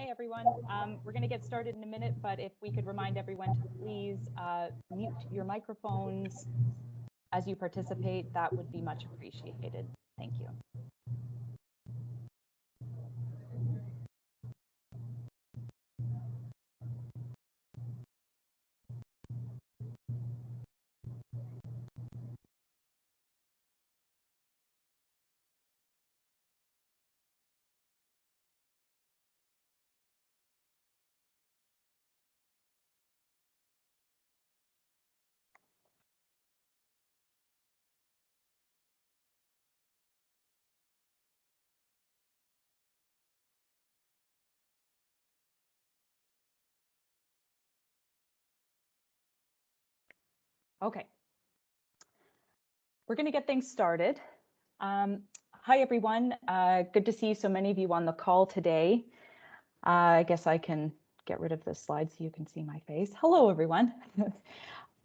Hey everyone, we're going to get started in a minute, but if we could remind everyone to please mute your microphones as you participate, that would be much appreciated. Thank you. Okay, we're going to get things started. Hi everyone, good to see so many of you on the call today. I guess I can get rid of this slide so you can see my face. Hello everyone.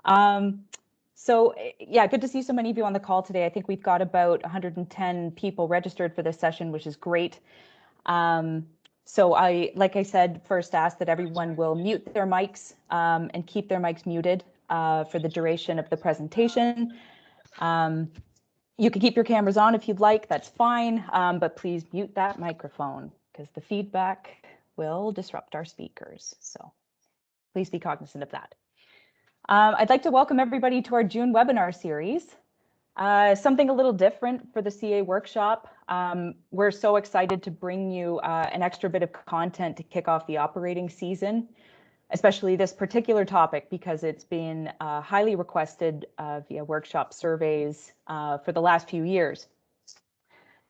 Yeah, good to see so many of you on the call today. I think we've got about 110 people registered for this session, which is great. So like I said, first ask that everyone will mute their mics and keep their mics muted for the duration of the presentation. You can keep your cameras on if you'd like, that's fine, but please mute that microphone because the feedback will disrupt our speakers. So please be cognizant of that. I'd like to welcome everybody to our June webinar series. Something a little different for the CA workshop. We're so excited to bring you an extra bit of content to kick off the operating season, especially this particular topic because it's been highly requested via workshop surveys for the last few years.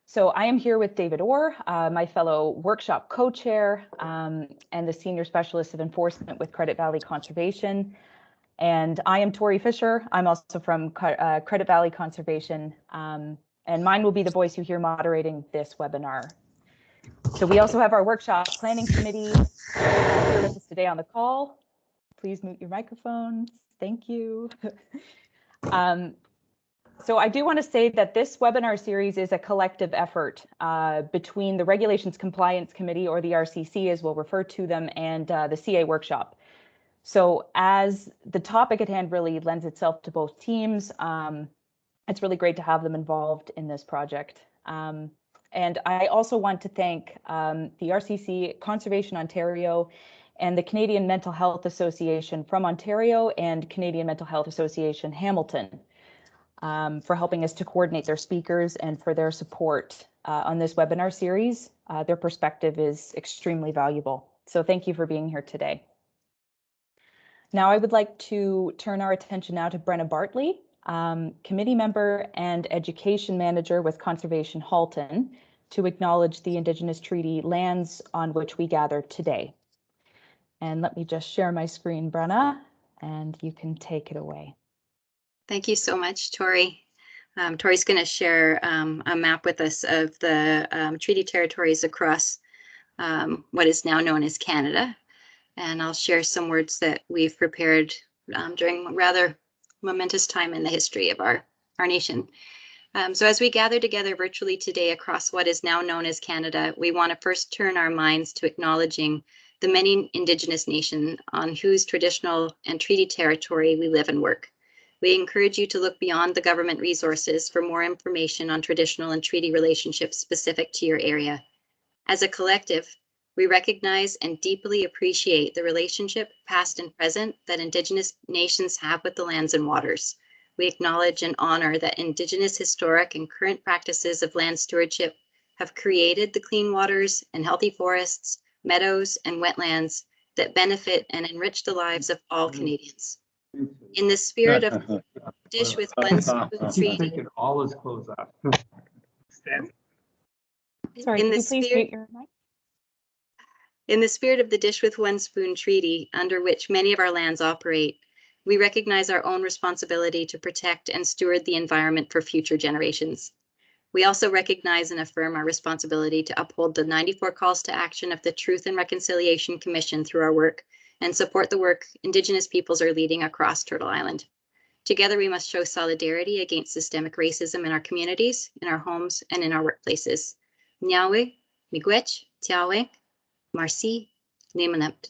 So I am here with David Orr, my fellow workshop co-chair and the Senior Specialist of Enforcement with Credit Valley Conservation. And I am Tori Fisher. I'm also from Credit Valley Conservation, and mine will be the voice you hear moderating this webinar. So we also have our workshop planning committee here with us today on the call. Please mute your microphones. Thank you. So I do want to say that this webinar series is a collective effort between the Regulations Compliance Committee, or the RCC as we'll refer to them, and the CA workshop. So as the topic at hand really lends itself to both teams, it's really great to have them involved in this project. And I also want to thank the RCC, Conservation Ontario, and the Canadian Mental Health Association from Ontario and Canadian Mental Health Association Hamilton for helping us to coordinate their speakers and for their support on this webinar series. Their perspective is extremely valuable. So thank you for being here today. Now I would like to turn our attention now to Brenna Bartley, committee member and education manager with Conservation Halton, to acknowledge the Indigenous treaty lands on which we gather today. And let me just share my screen, Brenna, and you can take it away. Thank you so much, Tori. Tori's going to share a map with us of the treaty territories across what is now known as Canada. And I'll share some words that we've prepared during a rather momentous time in the history of our nation. So as we gather together virtually today across what is now known as Canada, we want to first turn our minds to acknowledging the many Indigenous nations on whose traditional and treaty territory we live and work. We encourage you to look beyond the government resources for more information on traditional and treaty relationships specific to your area. As a collective, we recognize and deeply appreciate the relationship, past and present, that Indigenous nations have with the lands and waters. We acknowledge and honor that Indigenous historic and current practices of land stewardship have created the clean waters and healthy forests, meadows, and wetlands that benefit and enrich the lives of all Canadians. In the spirit of Dish with One Spoon Treaty. All his clothes off. Sorry, can you please mute your mic? In the spirit of the Dish with One Spoon Treaty, under which many of our lands operate, we recognize our own responsibility to protect and steward the environment for future generations. We also recognize and affirm our responsibility to uphold the 94 calls to action of the Truth and Reconciliation Commission through our work and support the work Indigenous peoples are leading across Turtle Island. Together, we must show solidarity against systemic racism in our communities, in our homes, and in our workplaces. Nyawe, miigwech, tiawe, Marcy, Nimanut.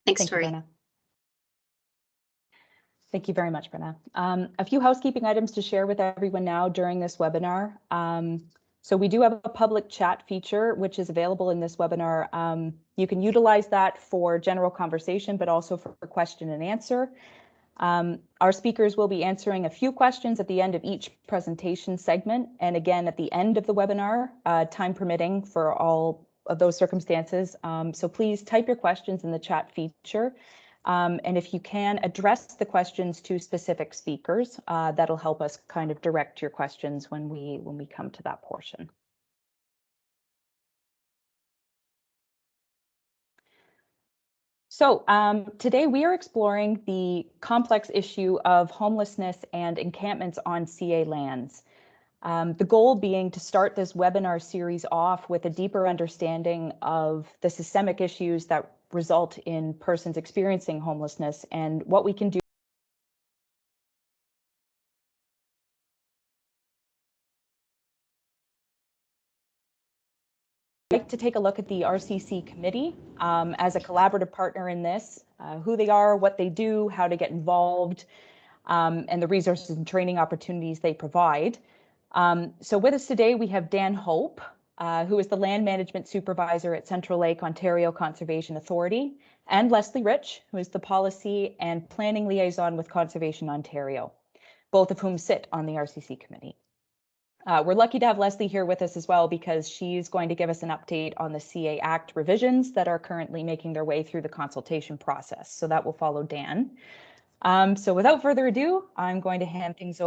Thanks, Thank you, Tori. Brenna. Thank you very much, Brenna. A few housekeeping items to share with everyone now during this webinar. So we do have a public chat feature, which is available in this webinar. You can utilize that for general conversation, but also for question and answer. Our speakers will be answering a few questions at the end of each presentation segment, and again at the end of the webinar, time permitting for all of those circumstances. So please type your questions in the chat feature. And if you can address the questions to specific speakers, that'll help us kind of direct your questions when we come to that portion. So today we are exploring the complex issue of homelessness and encampments on CA lands. The goal being to start this webinar series off with a deeper understanding of the systemic issues that result in persons experiencing homelessness and what we can do like to take a look at the RCC committee as a collaborative partner in this, who they are, what they do, how to get involved, and the resources and training opportunities they provide. So with us today, we have Dan Hope, who is the Land Management Supervisor at Central Lake Ontario Conservation Authority, and Leslie Rich, who is the Policy and Planning Liaison with Conservation Ontario, both of whom sit on the RCC committee. We're lucky to have Leslie here with us as well because she's going to give us an update on the CA Act revisions that are currently making their way through the consultation process. So that will follow Dan. So without further ado, I'm going to hand things over